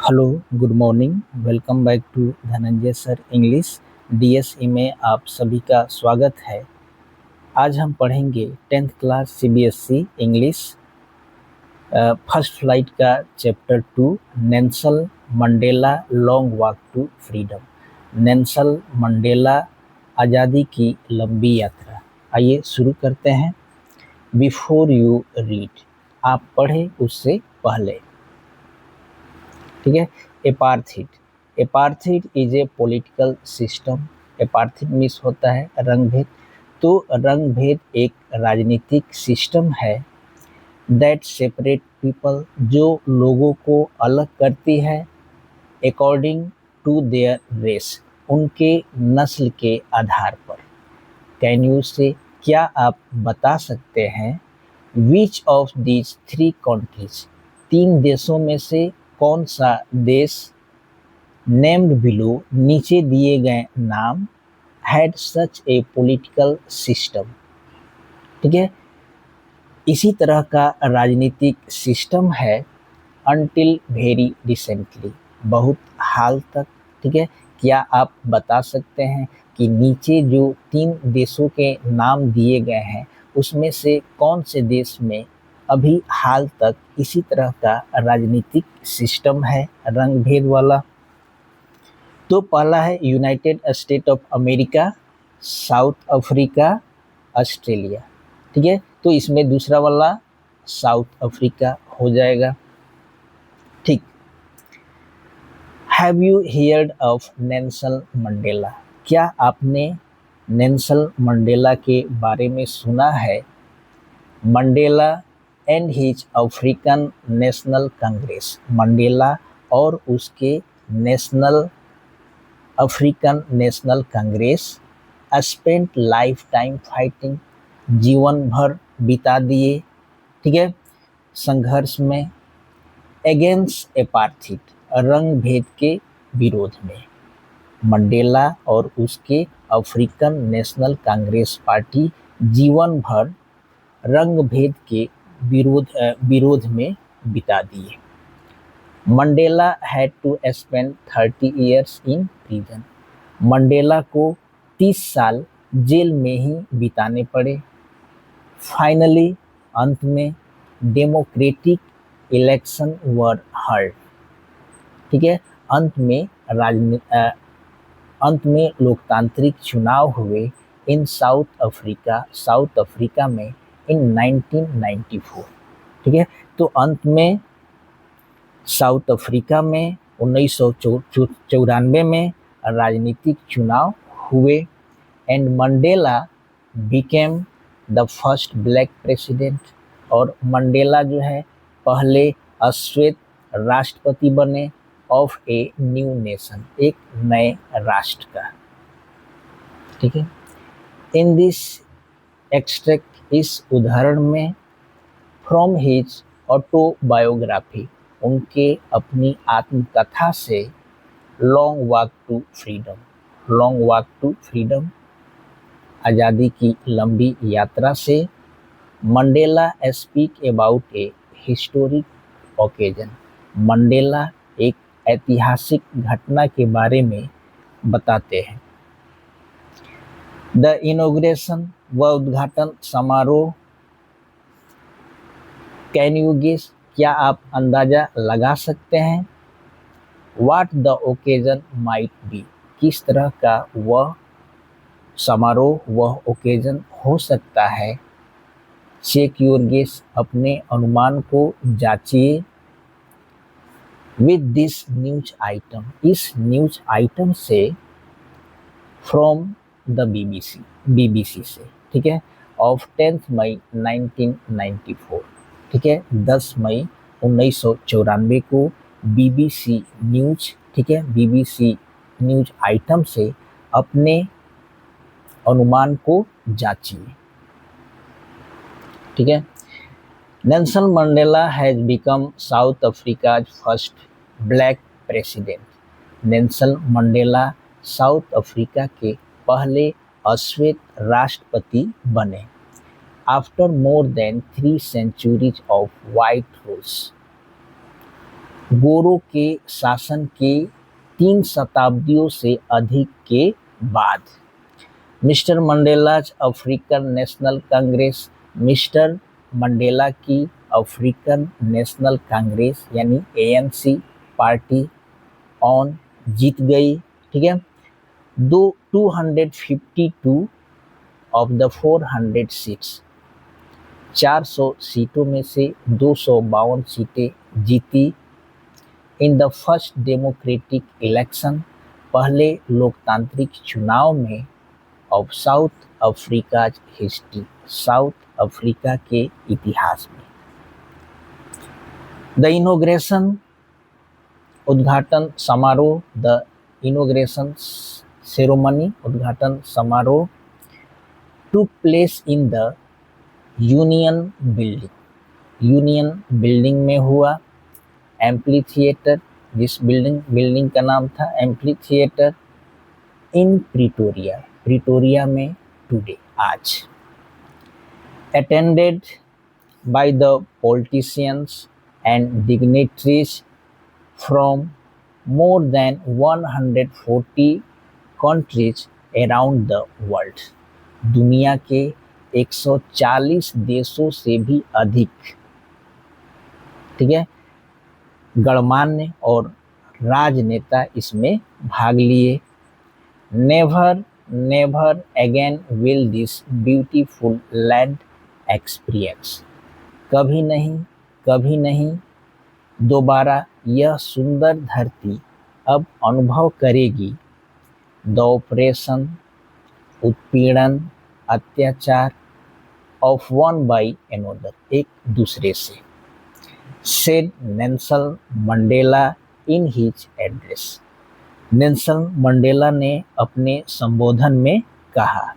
Hello, good morning. Welcome back to Dhananjay sir English DSE में आप सभी का स्वागत है। आज हम पढ़ेंगे 10th class CBSE English first flight का chapter 2 Nelson Mandela long walk to freedom. Nelson Mandela आज़ादी की लंबी यात्रा। आइए शुरू करते हैं। बिफोर यू रीड, आप पढ़े उससे पहले, ठीक है। Apartheid. Apartheid is a political system. Apartheid means होता है रंग भेद। तो रंग भेद एक राजनीतिक सिस्टम है दैट सेपरेट पीपल, जो लोगों को अलग करती है अकॉर्डिंग टू देयर रेस, उनके नस्ल के आधार पर। कैन यू से, क्या आप बता सकते हैं, which of these three countries, तीन देशों में से कौन सा देश, नेम्ड बिलो, नीचे दिए गए नाम, had such A political system, ठीक है, इसी तरह का राजनीतिक सिस्टम है अनटिल वेरी रिसेंटली, बहुत हाल तक, ठीक है। क्या आप बता सकते हैं कि नीचे जो तीन देशों के नाम दिए गए हैं उसमें से कौन से देश में अभी हाल तक इसी तरह का राजनीतिक सिस्टम है रंग भेद वाला। तो पहला है United state of America, south Africa, Australia, ठीक है। तो इसमें दूसरा वाला साउथ अफ्रीका हो जाएगा, ठीक। Have you heard of Nelson Mandela, क्या आपने नेल्सन मंडेला के बारे में सुना है। Mandela and his African national Congress, Mandela और उसके national African national Congress spent life time fighting, जीवन भर बिता दिए, ठीक है, संघर्ष में, अगेंस्ट एपार्थीड, रंग भेद के विरोध में। मंडेला और उसके अफ्रीकन नेशनल कांग्रेस पार्टी जीवन भर रंग भेद के विरोध में बिता दिए। Mandela had to spend 30 years in prison, Mandela को 30 साल जेल में ही बिताने पड़े। फाइनली, अंत में, डेमोक्रेटिक इलेक्शन वर हर्ड, ठीक है, अंत में लोकतांत्रिक चुनाव हुए इन साउथ अफ्रीका में इन 1994, ठीक है। तो अंत में साउथ अफ्रीका में 1994 में राजनीतिक चुनाव हुए and Mandela became the first black president, और मंडेला जो है पहले अश्वेत राष्ट्रपति बने ऑफ ए न्यू नेशन, एक नए राष्ट्र का, ठीक है। इन दिस एक्सट्रैक्ट, इस उदाहरण में, फ्रॉम हिज ऑटोबायोग्राफी, उनके अपनी आत्मकथा से, long walk to freedom, long walk to freedom, आज़ादी की लंबी यात्रा से, Mandela speak about a historic occasion, Mandela एक ऐतिहासिक घटना के बारे में बताते हैं। द इनॉग्रेशन, व उद्घाटन समारोह, कैन यू गेस, क्या आप अंदाजा लगा सकते हैं, what the occasion might be, किस तरह का वह समारोह, वह ओकेजन हो सकता है। चेक योर गेस, अपने अनुमान को जांचिए। विद दिस न्यूज आइटम, इस न्यूज आइटम से, फ्रॉम द बीबीसी से, ठीक है, ऑफ 10 मई 1994, ठीक है, 10 मई 1994 को बीबीसी न्यूज, ठीक है, बीबीसी न्यूज आइटम से अपने अनुमान को जांचिए, ठीक है। Nelson Mandela has become south Africa's first black president, Nelson Mandela south Africa के पहले अश्वेत राष्ट्रपति बने after more than 3 centuries of white rules, गोरों के शासन के 3 शताब्दियों से अधिक के बाद। Mister Mandela's African national Congress, mister Mandela की अफ्रीकन नेशनल कांग्रेस यानी एएनसी पार्टी ऑन जीत गई, ठीक है। दो 252 ऑफ द 400 सीट्स, 400 सीटों में से 252 सीटें जीती। In the first democratic election, पहले लोकतांत्रिक चुनाव में of south Africa history, south Africa के इतिहास में। द इनोग्रेशन, उद्घाटन समारोह, द इनोग्रेशन सेरेमनी, उद्घाटन समारोह took place in the union building, union building में हुआ। एम्पली थिएटर, जिस बिल्डिंग का नाम था एम्पली थिएटर, इन प्रिटोरिया, प्रिटोरिया में टुडे, आज। Attended by the politicians and dignitaries from more than 140 countries around the world, दुनिया के 140 देशों से भी अधिक, ठीक है, गणमान्य और राजनेता इसमें भाग लिए। Never never again will this beautiful land experience, कभी नहीं दोबारा यह सुंदर धरती अब अनुभव करेगी द ऑपरेशन, उत्पीड़न, अत्याचार ऑफ वन बाय अनदर, एक दूसरे से। Said Nelson Mandela in his address, Nelson Mandela ने अपने संबोधन में कहा।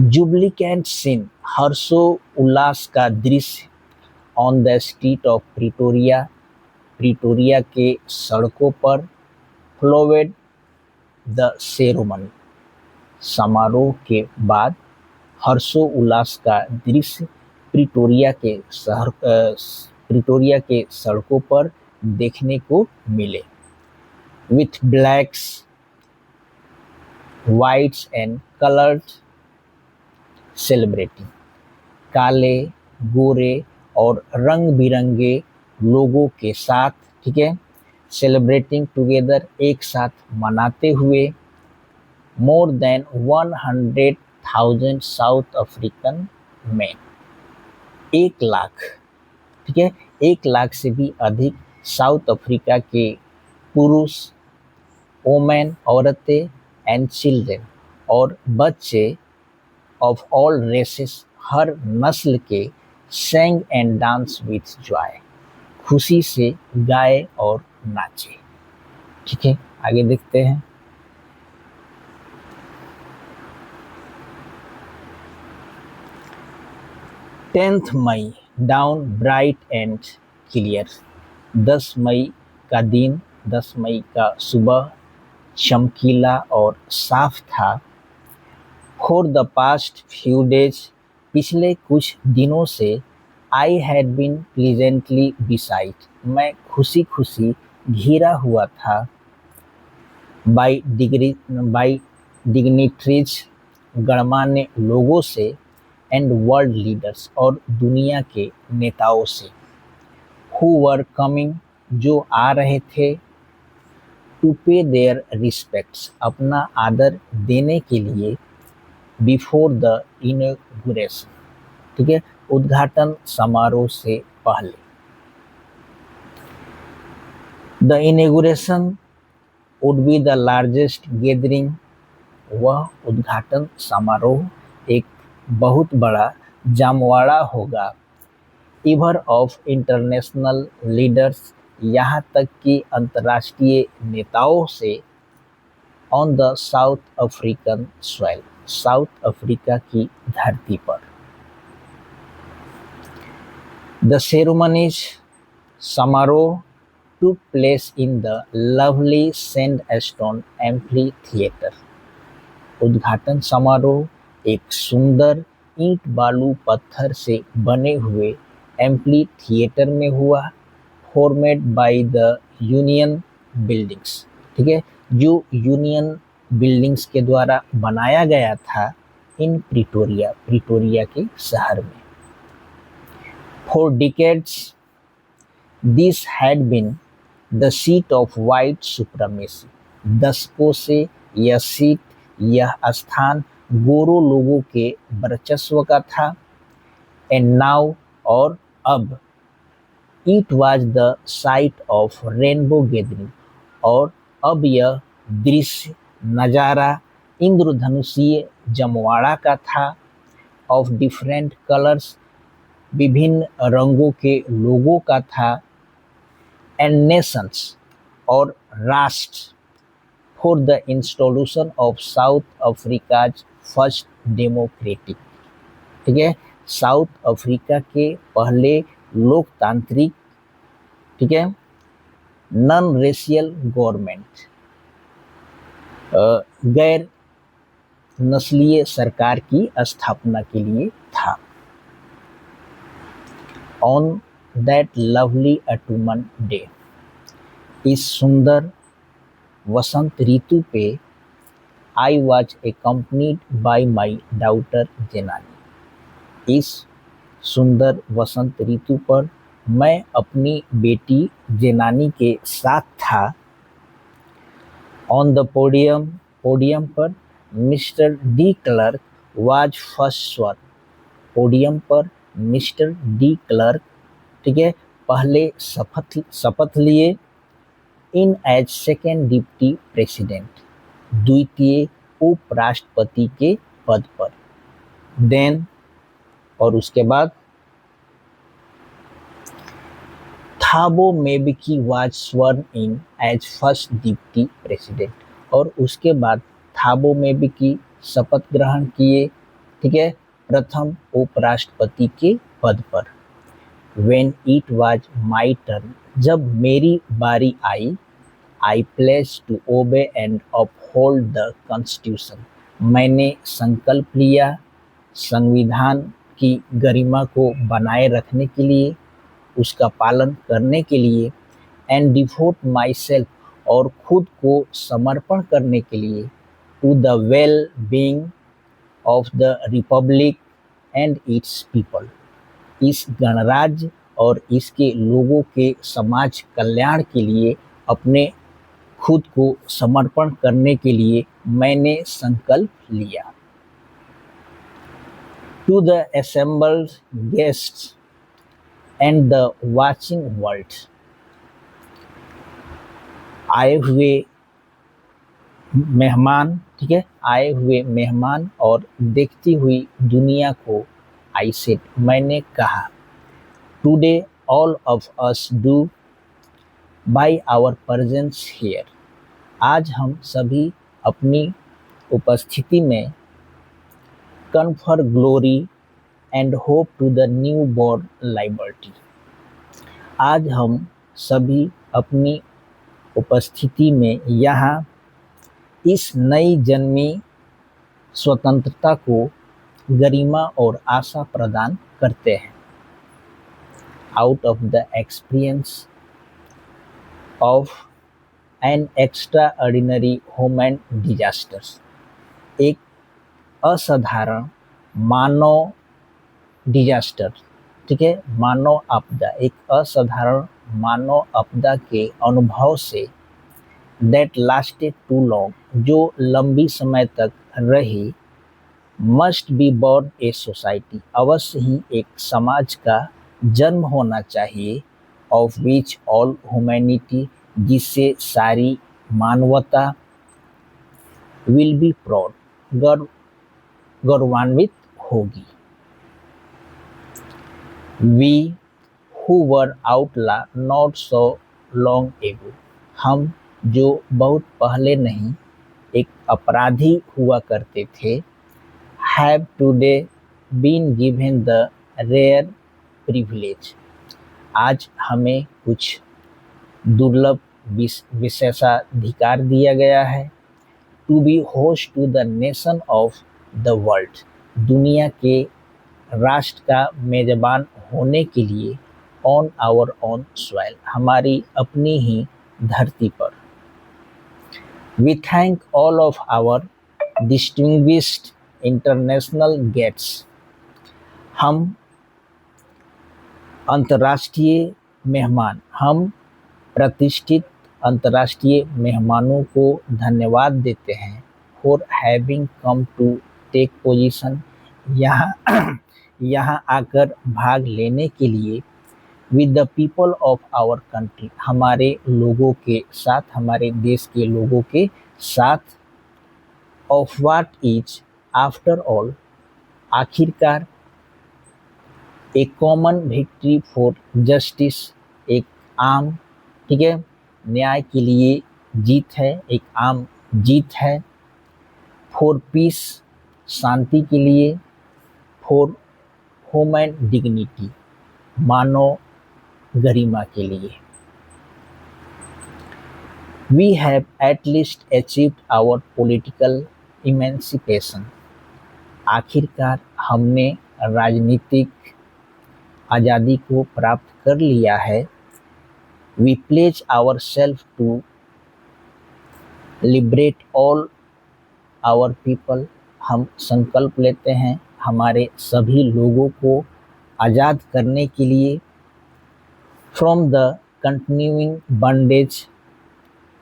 जुबलिकेंट सीन, हर्षो उल्लास का दृश्य on the street of Pretoria, Pretoria के सड़कों पर। फ्लोवेड द सेरेमनी, समारोह के बाद हर्षोल्लास का दृश्य प्रिटोरिया के सड़कों पर देखने को मिले। With blacks, whites and coloured celebrating, काले, गोरे और रंग बिरंगे लोगों के साथ, ठीक है, सेलिब्रेटिंग टुगेदर, एक साथ मनाते हुए। मोर देन 100,000 साउथ अफ्रीकन में, 1 लाख, ठीक है, 1 लाख से भी अधिक साउथ अफ्रीका के पुरुष, वोमेन, औरतें, एंड चिल्ड्रेन, और बच्चे ऑफ ऑल रेसेस, हर नस्ल के, Seng and dance with Joy, खुशी से गाए और नाचे, ठीक है। आगे देखते हैं। 10th May, dawn bright and clear, 10 मई का दिन, 10 मई का सुबह चमकीला और साफ था। For the past few days, पिछले कुछ दिनों से, I had been pleasantly beside, मैं खुशी खुशी घिरा हुआ था। बाई डिग्निटरीज, गणमान्य लोगों से, एंड वर्ल्ड लीडर्स, और दुनिया के नेताओं से। हु वर कमिंग, जो आ रहे थे। टू पे देयर रिस्पेक्ट्स, अपना आदर देने के लिए। बिफोर द इनॉग्रेशन, ठीक है, उद्घाटन समारोह से पहले। The inauguration would be the largest gathering, वह उद्घाटन समारोह एक बहुत बड़ा जामवाड़ा होगा। इवर ऑफ इंटरनेशनल लीडर्स, यहाँ तक कि अंतर्राष्ट्रीय नेताओं से। On the south African soil, south Africa की धरती पर। द सेरेमनीज, समारोह took place in the lovely sandstone amphi theatre, उद्घाटन समारोह एक सुंदर ईंट बालू पत्थर से बने हुए एम्फी थिएटर में हुआ। Formed by the union buildings, ठीक है, जो यूनियन बिल्डिंग्स के द्वारा बनाया गया था इन प्रिटोरिया, प्रिटोरिया के शहर में। For decades this had been the seat of white supremacy, दशकों से यह सीट, यह स्थान गोरो लोगों के वर्चस्व का था। एंड नाउ, और अब, it was the site of rainbow gathering, और अब यह दृश्य, नज़ारा इंद्रधनुषीय जमवाड़ा का था। ऑफ डिफरेंट कलर्स, विभिन्न रंगों के लोगों का था। एंड नेशंस, और राष्ट्र, for the installation of South Africa's first democratic, ठीक है, साउथ अफ्रीका के पहले लोकतांत्रिक, ठीक है, नॉन रेशियल गवर्नमेंट, गैर नस्लीय सरकार की स्थापना के लिए था। On that lovely autumn day, इस सुंदर वसंत ऋतु पे, I was accompanied by my daughter Zenani, इस सुंदर वसंत ऋतु पर मैं अपनी बेटी जेनानी के साथ था। ऑन द पोडियम, पोडियम पर mister de Klerk was first sworn, podium पर मिस्टर डी क्लर्क, ठीक है, पहले शपथ लिए। In as second deputy president, द्वितीय उपराष्ट्रपति के पद पर। देन, और उसके बाद, Thabo Mbeki was sworn in as first deputy president, और उसके बाद थाबो मेबकी शपथ ग्रहण किए, ठीक है, प्रथम उपराष्ट्रपति के पद पर। When it was my turn, जब मेरी बारी आई, I pledged to obey and uphold the Constitution, मैंने संकल्प लिया संविधान की गरिमा को बनाए रखने के लिए, उसका पालन करने के लिए। एंड डिवोट माई सेल्फ, और खुद को समर्पण करने के लिए। To the well being of the republic and its people, इस गणराज्य और इसके लोगों के समाज कल्याण के लिए अपने खुद को समर्पण करने के लिए मैंने संकल्प लिया। To the assembled guests and the watching world, आए हुए मेहमान, ठीक है, आए हुए मेहमान और देखती हुई दुनिया को, आई सेड, मैंने कहा। Today all of us do by our presence here, आज हम सभी अपनी उपस्थिति में confer glory and hope to the newborn liberty, आज हम सभी अपनी उपस्थिति में यहाँ इस नई जन्मी स्वतंत्रता को गरिमा और आशा प्रदान करते हैं। Out of the experience of an extra ordinary human disasters, एक असाधारण मानव डिजास्टर, ठीक है, मानव आपदा, एक असाधारण मानव आपदा के अनुभव से, दैट लास्टेड टू लॉन्ग, जो लंबी समय तक रही, must be born a society, अवश्य ही एक समाज का जन्म होना चाहिए, ऑफ विच ऑल ह्यूमैनिटी, जिससे सारी मानवता, विल बी प्राउड, गौरवान्वित होगी। We who were outlaw not so long ago, हम जो बहुत पहले नहीं एक अपराधी हुआ करते थे, have today been given the rare privilege, आज हमें कुछ दुर्लभ विशेषाधिकार दिया गया है। To be host to the nation of the world, दुनिया के राष्ट्र का मेजबान होने के लिए, ऑन आवर ओन सॉइल, हमारी अपनी ही धरती पर। We thank all of our distinguished international guests, हम अंतर्राष्ट्रीय मेहमान, हम प्रतिष्ठित अंतर्राष्ट्रीय मेहमानों को धन्यवाद देते हैं। For having come to take position, यहाँ यहाँ आकर भाग लेने के लिए। With the people of our country, हमारे लोगों के साथ, हमारे देश के लोगों के साथ। Of what is after all, आखिरकार। ए कॉमन विक्ट्री फॉर जस्टिस, एक आम, ठीक है, न्याय के लिए जीत है, एक आम जीत है। फॉर पीस, शांति के लिए। फॉर ह्यूमन डिग्निटी, मानव गरिमा के लिए। We have at least achieved our political emancipation, आखिरकार हमने राजनीतिक आज़ादी को प्राप्त कर लिया है। We pledge our self to liberate all our people, हम संकल्प लेते हैं हमारे सभी लोगों को आज़ाद करने के लिए। From the continuing bondage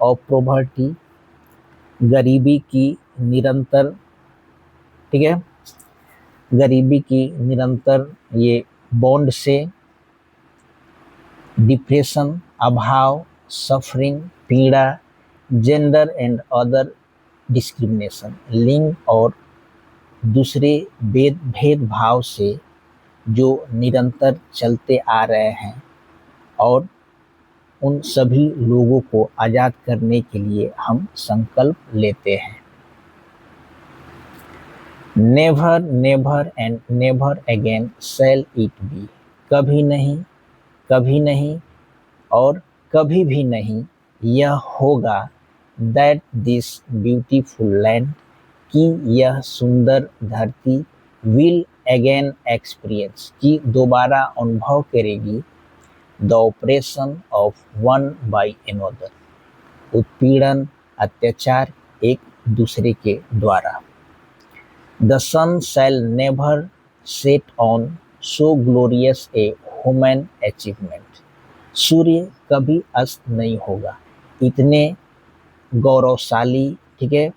of poverty, गरीबी की निरंतर, ठीक है, गरीबी की निरंतर ये बॉन्ड से। डिप्रेशन, अभाव, सफरिंग, पीड़ा। जेंडर एंड अदर डिस्क्रिमिनेशन, लिंग और दूसरे भेदभाव से जो निरंतर चलते आ रहे हैं, और उन सभी लोगों को आज़ाद करने के लिए हम संकल्प लेते हैं। Never never and never again shall it be, कभी नहीं और कभी भी नहीं यह होगा। दैट दिस ब्यूटीफुल लैंड, कि यह सुंदर धरती। विल अगेन एक्सपीरियंस, कि दोबारा अनुभव करेगी। The oppression of one by another, उत्पीड़न, अत्याचार एक दूसरे के द्वारा। The sun shall never set on so glorious a human achievement, सूर्य कभी अस्त नहीं होगा, इतने गौरवशाली, ठीक है,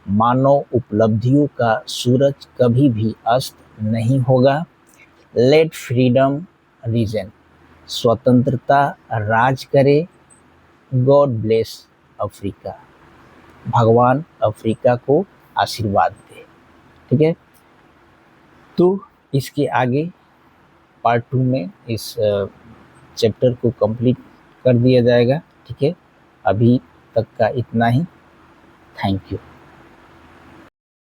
मानव उपलब्धियों का सूरज कभी भी अस्त नहीं होगा। लेट फ्रीडम रीजन, स्वतंत्रता राज करे। गॉड ब्लेस अफ्रीका, भगवान अफ्रीका को आशीर्वाद दे, ठीक है। तो इसके आगे पार्ट 2 में इस चैप्टर को कंप्लीट कर दिया जाएगा, ठीक है। अभी तक का इतना ही। Thank you.